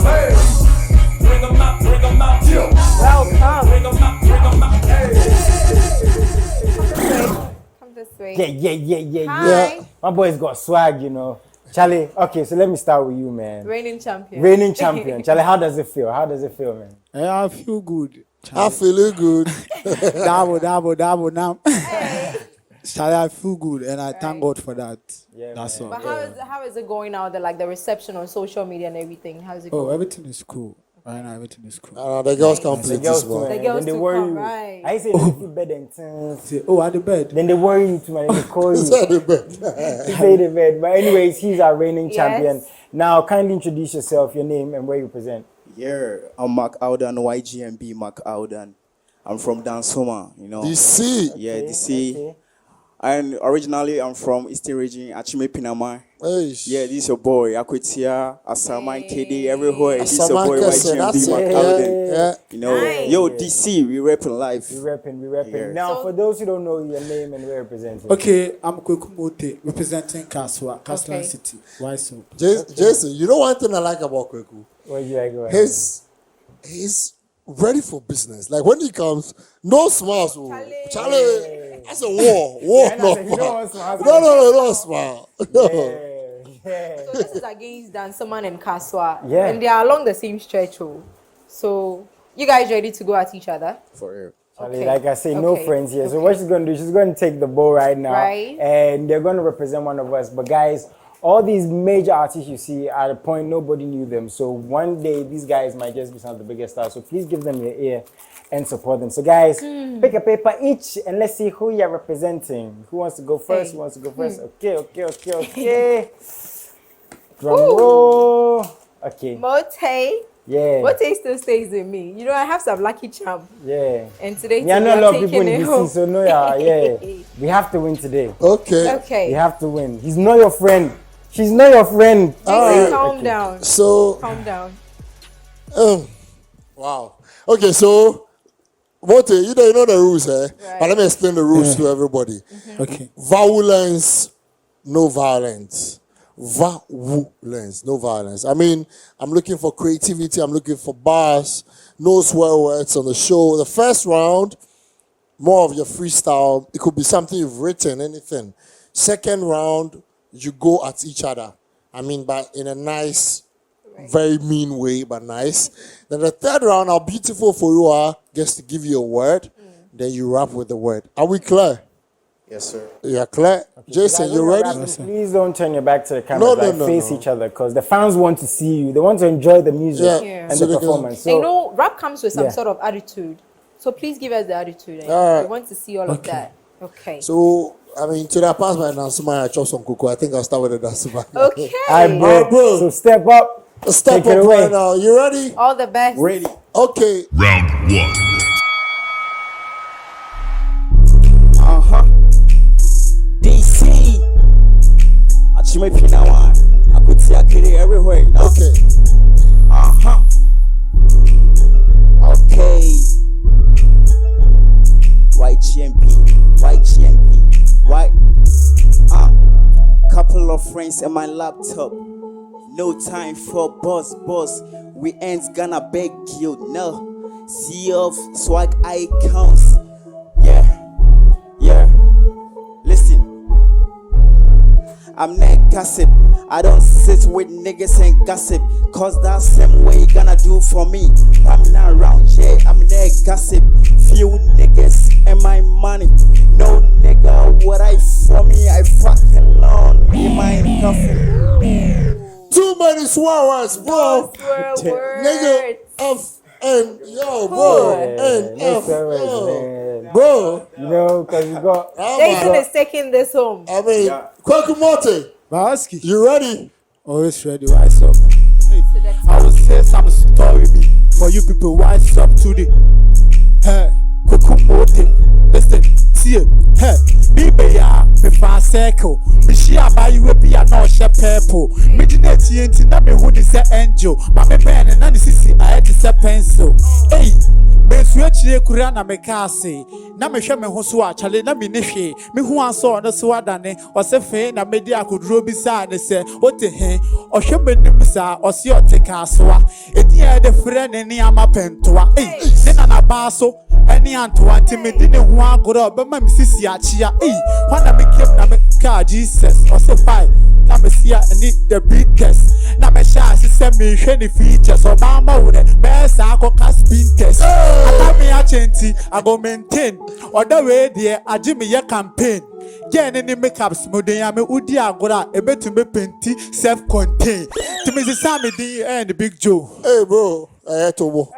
Hey. Bring them out, bring them out. Welcome. Bring them out, bring them out. Hey. Come this way. Yeah. Hi. My boy's got swag, you know. Charlie, okay, so let me start with you, man. Reigning champion. Reigning champion. Charlie, how does it feel? How does it feel, man? I feel good. I feel good. Double now. Charlie, I feel good, and I thank God for that. Yeah, That's man. all. But how is it going out there, like the reception on social media and everything? How's it going? Oh, everything is cool. Right now, everything is cool. The girls come The play girls this too, one. man. The girls Then they too worry come, you. right. I say they feel better than things. Say, oh, at the bed. Then they worry you too, man. Then they call you. Inside the bed. You say the bed. But anyways, he's our reigning Yes. champion. Now, kindly introduce yourself, your name, and where you present. Yeah, I'm Mcaldhan, YGMB Mcaldhan. I'm from Dansoma, you know. DC. Yeah, Okay, DC. okay. And originally, I'm from Eastern Region, Achime Pinama. Hey. Yeah, this is your boy, Akwetia, Asaman KD, everywhere. This is your Asaman boy, Kese, YGMB that's it. Mcaldhan. Yeah. You know, Nice. yo, DC, we repping life. We repping. Yeah. Now, So- for those who don't know your name and where you're presenting. Okay, I'm Kweku Mortey, representing Kaswa, Kaslan Okay. City. Why so? Jason, you know one thing I like about Kweku? Where you like going? He's ready for business. Like when he comes, no smiles. Charlie, that's a war. War, Yeah, no you don't smile. want smiles. No smile. No. Yeah. So this is against Dansoman and Kaswa. Yeah. And they are along the same stretch. So you guys ready to go at each other? For real. Charlie, Okay. like I say, no Okay. friends here. So Okay. what she's going to do, she's going to take the ball right now. Right. And they're going to represent one of us. But guys, all these major artists you see, at a point, nobody knew them. So one day, these guys might just be some of the biggest stars. So please give them your ear and support them. So guys, pick a paper each and let's see who you're representing. Who wants to go first? Hey. Who wants to go first? Okay. Drum roll. Okay. Mortey. Yeah. Mortey still stays with me. You know, I have some lucky charm. Yeah. And today, Yeah, I we know a are lot of people taking in it DC, home. so no, yeah. We have to win today. Okay. Okay. We have to win. He's not your friend. She's not your friend. Jason, calm down. So, Calm down. wow. Okay, so, Mortey, you know the rules, eh? Right. But let me explain the rules to everybody. Okay. Violence, no violence. Violence, no violence. I mean, I'm looking for creativity. I'm looking for bars. No swear words on the show. The first round, more of your freestyle. It could be something you've written, anything. Second round, you go at each other. I mean, but in a nice, very mean way, but nice. Then the third round, how beautiful for you are, gets to give you a word. Then you rap with the word. Are we clear? Yes, sir. You're clear? Jason, Guys, you when you're ready? rapping, please don't turn your back to the camera. No, Face no. each other because the fans want to see you. They want to enjoy the music Yeah. and So the they can- performance. And you So know, rap comes with some Yeah. sort of attitude. So please give us the attitude. And All right. we want to see all of that. Okay. So, I mean, to that pass by Nansuma, I chop some cocoa. I think I'll start with the Nansuma. Okay. I bro. bro. So step up. Step Take it up away. right now. You ready? All the best. Ready. Okay. Round one. DC. Achime Pinama. Akwetia KD, everywhere. Okay. Okay. YGMP. Couple of friends and my laptop. No time for boss. We ain't gonna beg you, no. See of swag icons. Yeah. Listen. I'm not gossip. I don't sit with niggas and gossip. Cause that's same way you gonna do for me. I'm not around, yeah, I'm not gossip. Few niggas and my money. No nigga, what I for me, I fucking alone in my coffin. Too many swear words, bro. Swear Nigga, words. F and yo, bro. And no F, swear words, yo. man. Bro. You know, because you got. Jason is taking this home. I mean, Kweku Mortey, Baski. you ready? Always ready. What's up? I will say some story for you people. What's up today? Hey, Kweku Mortey. Listen, see, hey, me be ya, me fan circle. Me share by you be a no share purple. simple. Midnight TNT, na me who is a angel. But me pen and none is I had to pencil. Hey, Ben switch Kurana me kasi. Na me shame hosua, chale na me nishi. Me who I saw no swadane, or se fe na media could row beside and say, what the hen, or shame nimsa, or see your take aswa. It yeah the friend and near my pentoa. Hey, then an abaso. Any Antoine me didn't want go up, but my sissy achia. Hey, when I became na me car Jesus or so fine. Na me see I need the Beatz. Na me shy she send me shiny features. Or mama with it, best I go cast spin test. I got me a chanty, I go maintain. Or the way there, I do me a campaign. Get any makeup smooth, I me udi agora, a bit to me penty, self-contained. To me the Sammy D and the Big Joe. Hey, bro. I had to walk.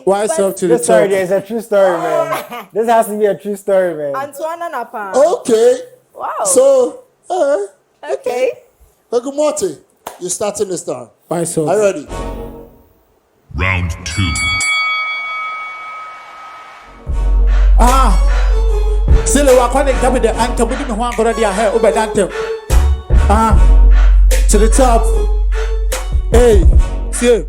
Why up to the This story top? is a true story, man. This has to be a true story, man. Antoine and Apa. Okay. Wow. So, Okay. Kweku Mortey, you're starting this time. Why so? Are you ready? Round 2. Silly wakwane gabi the anthem. We didn't want to go there. Hey, over the anthem. To the top. Hey, see.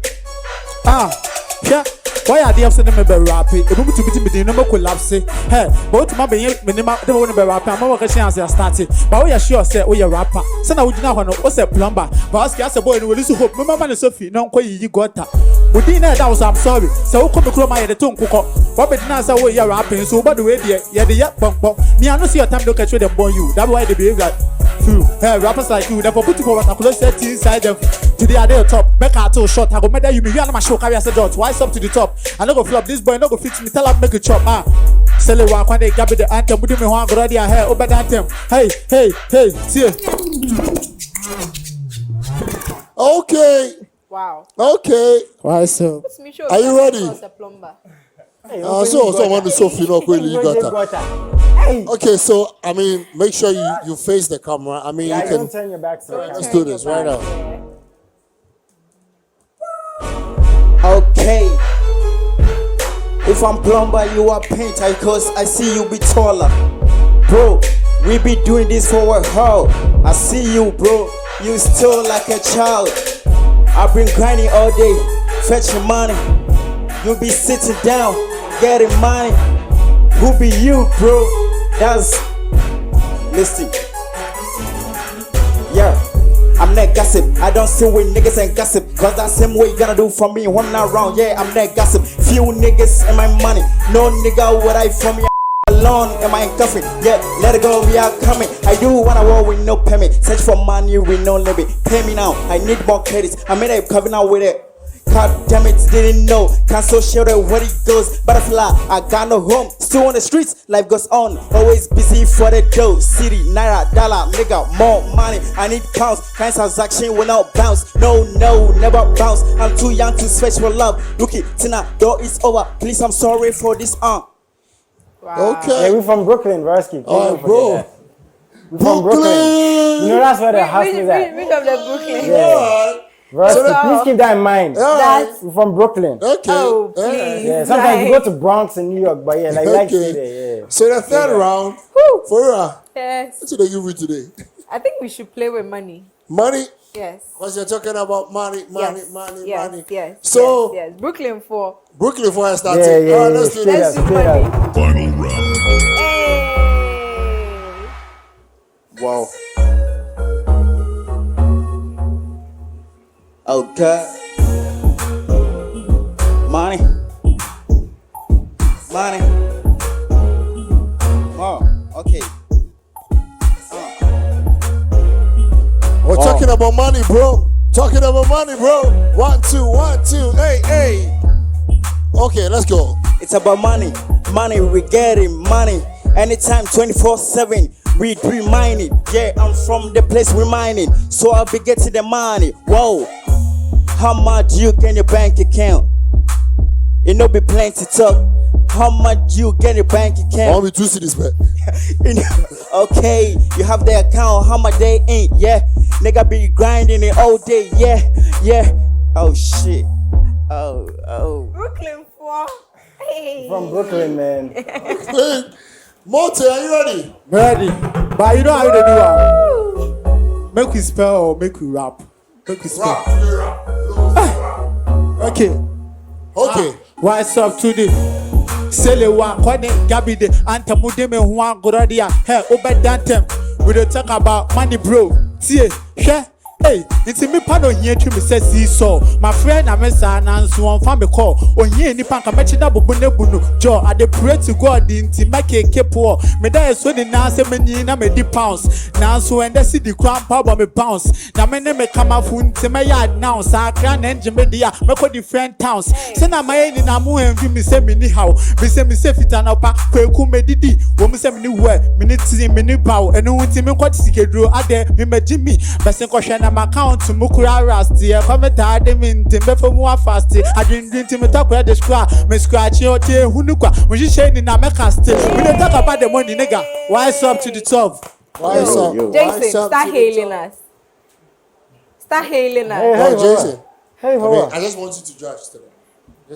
Yeah. Why are they upset me be rapping? If we to be no more collapse. Hey, but my be minimum they want to be rapping. I'm not going to start it. But we are sure say we are rapper. So now we do not want what's a plumber. But ask us a boy and we listen hope. My man is Sophie. No quite you got that. We didn't know that was I'm sorry. So come to my the tongue cook. What be not say we are rapping. So by the way, yeah, the yak bump. Me I don't see your time to catch them born you. That's why they behave like true. Hey, rappers like you. Therefore put you for what I could set inside them. Today I did top. Make a too short. I go make you me. You are my show. Carry as a dot. Why up to the top? I no go flop. This boy no go fit me. Tell him make a chop. Sell it when they grab the anthem. We do me one already. I hear over the anthem. Hey, see. Okay. Wow. Okay. Why so? Are you ready? A plumber. So someone is Sophie, not really you got that. Hey. Okay, so I mean, make sure you face the camera. I mean, Yeah, you don't can. turn your back to the Let's camera. do this right now. Okay. If I'm plumber, you are painter, cause I see you be taller. Bro, we be doing this for a while. I see you, bro. You still like a child. I've been grinding all day, fetching money. You be sitting down, getting money. Who be you, bro? That's listen. Yeah, I'm not gossip. I don't see with niggas and gossip. Cause that same way you gonna do for me when I'm not around. Yeah, I'm not gossip. Few niggas and my money. No nigga what I from me alone. Am I in cuffing? Yeah, let it go, we are coming. I do wanna war with no permit. Search for money with no limit. Pay me now, I need more credits. I made a covenant with it. God damn it, didn't know. Cancel shelter where it goes. Butterfly, I got no home. Still on the streets, life goes on. Always busy for the dough. City, naira, dollar, nigga, more money. I need pounds. Kind transaction without bounce. No, never bounce. I'm too young to search for love. Rookie, Tina, door is over. Please, I'm sorry for this. Wow. Okay. Hey, we from Brooklyn, Varsky. All right, bro. We from Brooklyn. You know that's where the house is at. Read of the Brooklyn. Yeah. Varsky, please keep that in mind. Alright. We're from Brooklyn. Okay. Oh, Alright. please. Yeah, sometimes you go to Bronx and New York, but yeah, like stay there, yeah. So the third round, for real. Yes. What did you read today? I think we should play with money. Money. Yes. Because you're talking about money. Yes. So yes. Brooklyn 4. Brooklyn before I started. Yeah, All right, let's do straight this. up, do straight money. up. Final round. Hey. Wow. Okay. Money. Oh, okay. We're talking about money, bro. Talking about money, bro. 1, 2. Hey. Okay, let's go. It's about money. Money, we getting money. Anytime 24/7. We mining. Yeah, I'm from the place we mining. So I'll be getting the money. Whoa. How much you get in your bank account? It no be plenty talk. How much you get in your bank I account? want me to see this, man. Okay, you have the account. How much they ain't? Yeah, nigga be grinding it all day. Yeah. Oh shit. Oh. Brooklyn 4. Hey. From Brooklyn, man. Hey, Mortey, are you ready? Ready. But you know how they do it. Make we spell or make we rap? Make we spell. Okay. Okay. What's up to the Sele one Kwane Gabi de Antamude me Juan Goradia. Hey, Obedantem. We don't talk about money, bro. See, share. Hey, it's me pano here to me say see so. My friend I'm a son and so on family call. On here ni panka mechi na bubune bunu. Jo, I dey pray to God inti make kepo. Me da so ni na se me ni na me di pounds. Na so and see the crown power me bounce. Na me ne me kama funti me yard now. Sa kran engine me dia me ko different towns. Se na my ni na mu envy me say me ni how. Me say fita na pa Kweku me didi. Wo me say me ni we me ni ti me ni bow. Enu unti me ko tikedro ade me me Jimmy. Besen ko hwe na my account to mukura rusty. Come tired in timber more fast. I didn't to me talk where the square. Me scratch your tail. Who knew what? When you say in America, we don't talk about the money, nigga. Why is up to the top? Why is up? Jason, start hailing us. Start hailing us. Hey, Hey, Jason. Hey, for what? I just want you to judge today.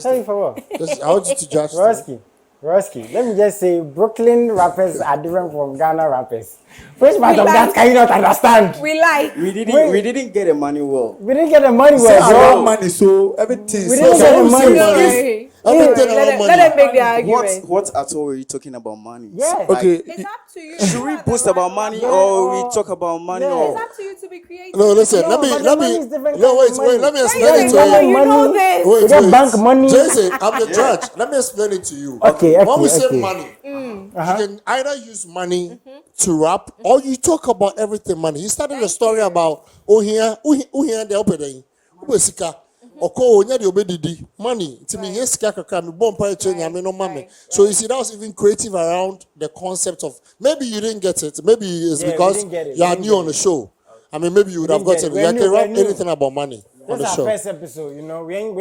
Hey, for what? I want you to judge today. Roski, let me just say, Brooklyn rappers are different from Ghana rappers. Which part of that can you not understand? We like. We didn't get the money well. We didn't get the money Say well, I bro. want money, so everything. We didn't get the money. Everything around Let money. them make the argument. What at all were you talking about money? Yeah. Okay. It's up to you. Should we boast about money or we talk about money Yeah. or It's up to you to be creative. No, listen. No, let but me. the money is different No, kind of money. let me explain Jason, it to Mama, you. you know this. We get bank money. Jason, I'm the judge. Let me explain it to you. Okay, When we say okay. money, you can either use money to rap or you talk about everything money. You started a story about here the opening. Ubesika. Oko onya the obedidi money. To me, yes, kakaka me bomb pay change me no money. So you see, that was even creative around the concept of maybe you didn't get it. Maybe it's Yeah, we because didn't get it. you are We new didn't on the show. I mean, maybe you would have didn't get gotten it. it. You can rap We're new. anything about money on This the is our show. first episode, you know. We ain't Oh,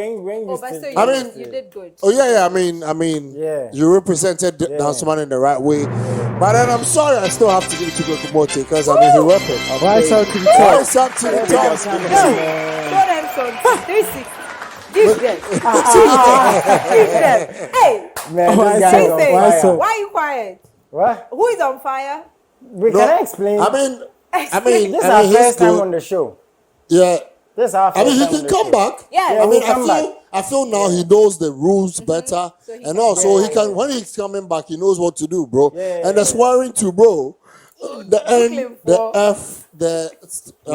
but used still, to. I mean- you did good. Oh yeah. I mean, Yeah. you represented the dance man in the right way. But then I'm sorry, I still have to give it to Kweku Mortey because I mean he rep it. Why is up to the Why top? is up to the No, top? show them something. 360. Give them. Give them. Hey, Man, Why this guy is on Jason, fire. why are you quiet? What? Who is on fire? Wait, No, can I explain? I mean, This is our he's first time good. on the show. Yeah. This is our I first mean, he time on can the come show. back. Yeah, I we'll mean, come back. I feel now he knows the rules better, and also he can when he's coming back, he knows what to do, bro. Yeah. And the swearing too, bro. The N, the for- F, I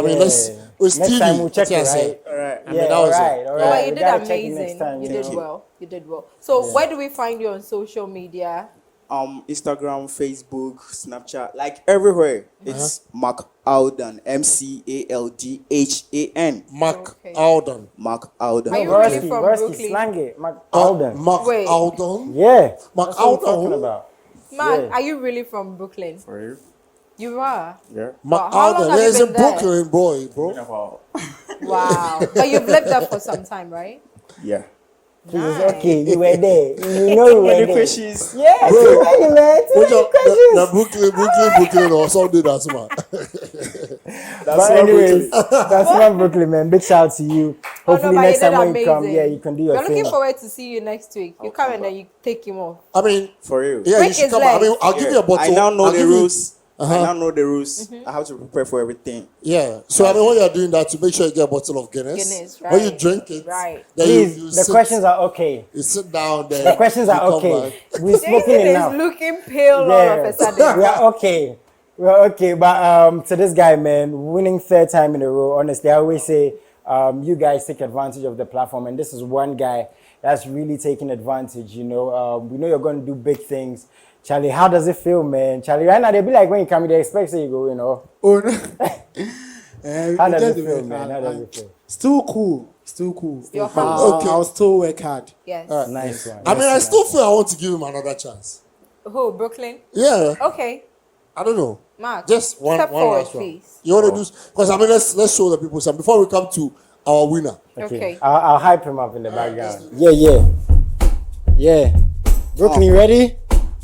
mean, let's. It's Next TV. time we'll check That's what I it, say. right? All right. I mean, Yeah, that was it. alright. But We you did gotta check it amazing. next time, You you did know. well. You did well. So where do we find you on social media? Instagram, Facebook, Snapchat, like everywhere. It's Mcaldhan, MCALDHAN. Mcaldhan. Mcaldhan. Are you really Varsky, from Varsky, Brooklyn? slang it. Mcaldhan. Wait. Mcaldhan. Yeah. That's what I'm Mcaldhan. talking about. Man, Yeah. are you really from Brooklyn? For you? You are. Yeah. Wow, how long Mcaldhan. have Yeah, you it's in been there? Brooklyn, boy, bro. Wow. But you've lived there for some time, right? Yeah. Please, okay, you were there. You know you were Any there. questions? Yes, you were there, man. Too Which many of questions. the Brooklyn or something that's man. But anyways, that's not Brooklyn, man. Big shout out to you. Hopefully but next you did time when you come, amazing. yeah, you can do your We're thing. looking forward to see you next week. You come and then you take him off. I mean, For you? yeah, Break you should his come. I mean, legs. I'll give you a bottle. I now know I'll the give you- rules. I now know the rules. I have to prepare for everything. Yeah. So I mean, when you're doing that, to make sure you get a bottle of Guinness. Guinness, When you right. drink it, Right. then Please, you the sit, questions are okay. You sit down there. The questions are you come okay. back. We've spoken Jason enough. is looking pale all of a sudden. We are okay. We're okay. But to this guy, man, winning third time in a row, honestly, I always say you guys take advantage of the platform. And this is one guy that's really taking advantage, you know. We know you're going to do big things. Charlie, how does it feel, man? Charlie, right now, they'll be like, when you come, they expect you go, you know. Oh no. How does it feel, man? How does it feel? Still cool. Still cool. You're But humble. Okay. I'll still work hard. Yes. Nice one. I mean, I still feel I want to give him another chance. Who? Brooklyn? Yeah. Okay. I don't know. Mark. Just one Step forward, last one. please. You want to do? Because I mean, let's show the people something before we come to our winner. Okay. I'll hype him up in the background. Yeah. Brooklyn, you ready?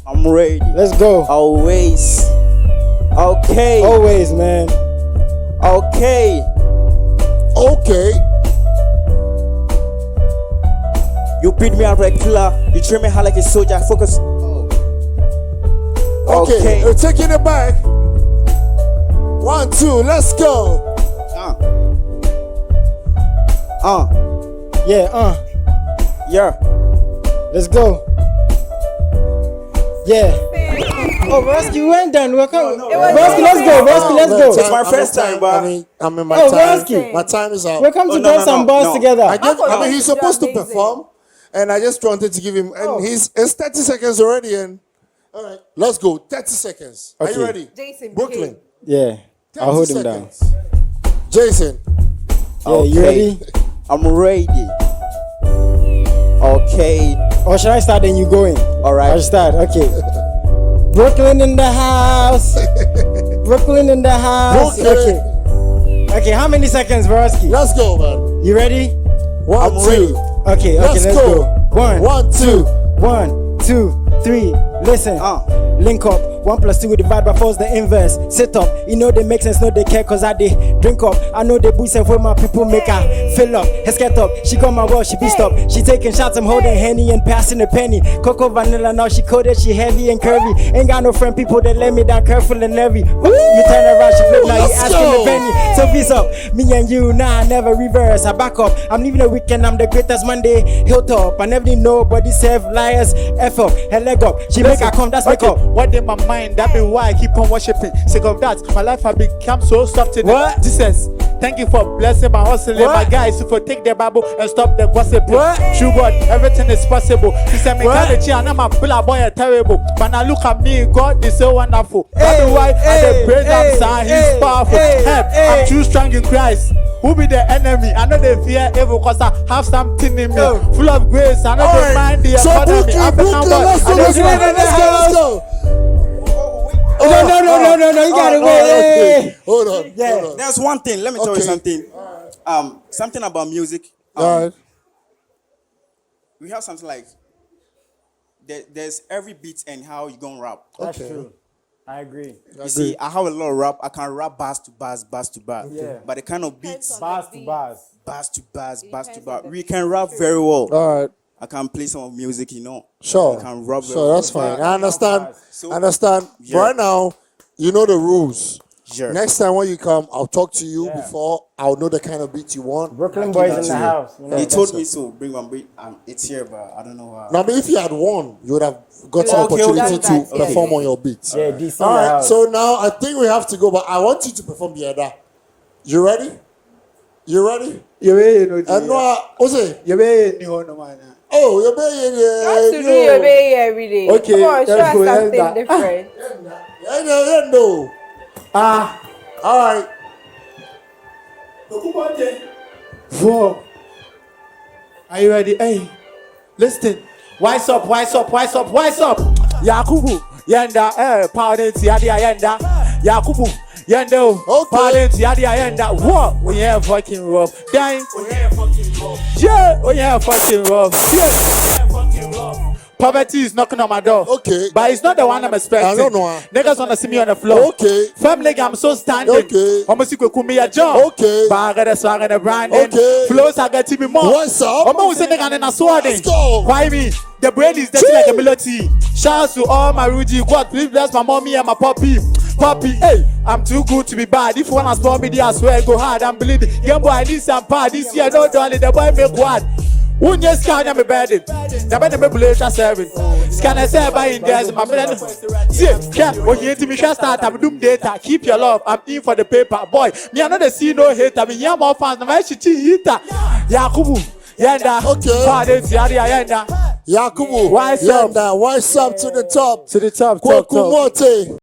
I'm ready. Let's go. Always. Okay. Always, man. Okay. Okay. You beat me a regular. You treat me hard like a soldier. Focus. Okay. Taking it back. 1, 2. Let's go. Yeah, Yeah. let's go. Yeah. Oh, Broski, you went done. Welcome. Broski, let's go. Broski, let's go. It's my first time, but I'm in my Oh, time. Broski. My time is up. Welcome to no, dance no, some no, balls no. together. I mean, he's supposed to Amazing. perform, and I just wanted to give him. And it's 30 seconds already. And all right, let's go. 30 seconds. Are you Okay. ready? Jason, Brooklyn. Yeah, 30 I'll hold him down. seconds. Jason. Yeah, you ready? I'm ready. Okay. Or should I start then you go in? All right. I'll start. Okay. Brooklyn in the house. Brooklyn in the house. Brooklyn. Okay. Okay, how many seconds, Broski? Let's go, man. You ready? One, I'm two. ready. Okay, Let's let's go. go. One, One, two. 1, 2, 3. Listen. Link up. 1 + 2 divide by 4 is the inverse. Sit up. You know they make sense, no they care cause I dey drink up. I know they boost and where my people make her fill up. Head get up. She got my world, she beast up. She taking shots, I'm holding Henny and passing a penny. Cocoa vanilla, now she coated, she heavy and curvy. Ain't got no friend, people that let me down careful and heavy. You turn around, she flip, now you Let's asking go. the penny. So peace up. Me and you, nah, I never reverse. I back up. I'm leaving the weekend, I'm the greatest Monday. Hilltop. I never need nobody serve liars. F up, her leg up. She make her come, that's make up. What in my mind, that be why I keep on worshiping. Sick of that, my life has become so soft today. What? Jesus, thank you for blessing my hustling. What? My guys, for take the Bible and stop the gossiping. What? True God, everything is possible. He said, Mcaldhan, I'm a black boy, terrible. But now look at me, God is so wonderful. That be why I praise him, son, he's powerful. Help, I'm too strong in Christ. Who be the enemy? I know they fear evil because I have something in me. Full of grace, I know All they right. mind the So economy. Brooklyn, let's go, let's go, let's go. No, you gotta wait. Hold on. Yeah. Hold on. There's one thing. Let me tell you Okay. something. Something about music. All right. We have something like there's every beat and how you gonna rap. That's true. I agree. You see, I have a lot of rap. I can rap bars to bars, bars to bar. Yeah. But the kind of beats, Bars to bars. bars to bars, bars to bar, we can rap very well. All right. I can play some of music, you know. Sure. I can rap very Sure, well. that's fine. I understand. So- I understand. Yeah. Right now, you know the rules. Sure. Next time when you come, I'll talk to you before I'll know the kind of beat you want. Brooklyn boys in the house. You know? He told me so. Bring one beat. It's here, but I don't know how. Now, but if you had won, you would have got an Okay, opportunity okay. to perform on your beats. Yeah, DC in All the right. house. So now I think we have to go, but I want you to perform the other. You ready? You ready? And no, what's it? Oh, you're That's to do your baby every day. Okay, Come on, show let's us go, something yeah. different. no. All right. Whoa. Are you ready? Hey, listen. Wise up, wise up, wise up, wise up. Yakubu, yenda, pardon, Tiadia, yenda. Yakubu, yendo, Okay. pardon, Tiadia, yenda. What? We have fucking rough. Dang. Yeah, we have fucking rough. Yeah. Poverty is knocking on my door. Okay. But it's not the one I'm expecting. I don't know. Niggas wanna see me on the floor. Okay. Fam nigga, I'm so standing. Okay. Almost Kweku me a jump. Okay. But I got a swag and a branding. Okay. Flows I got to be more. What's up? Almost say nigga and a swording. Let's go. Why me? The brain is dirty like a melody. Shouts to all my Rudy. God, please bless my mommy and my puppy. Puppy, hey, I'm too good to be bad. If you wanna spoil me, I swear go hard. I'm bleeding. Young boy, I need some pad. This year, no darling, the boy make what? One year scan I'm a bad. The bad me bullet serving. Scan I say by in there's my friend. See, when you me shall start, I'm doom data. Keep your love. I'm in for the paper. Boy, me I know the see no hate. I mean, yeah, more fans. My shit hitter. Yakubu, yenda. Okay. Pardon, yenda. Yakubu, Wise up. Yenda, wise up to the top. To the top, Kweku Mortey.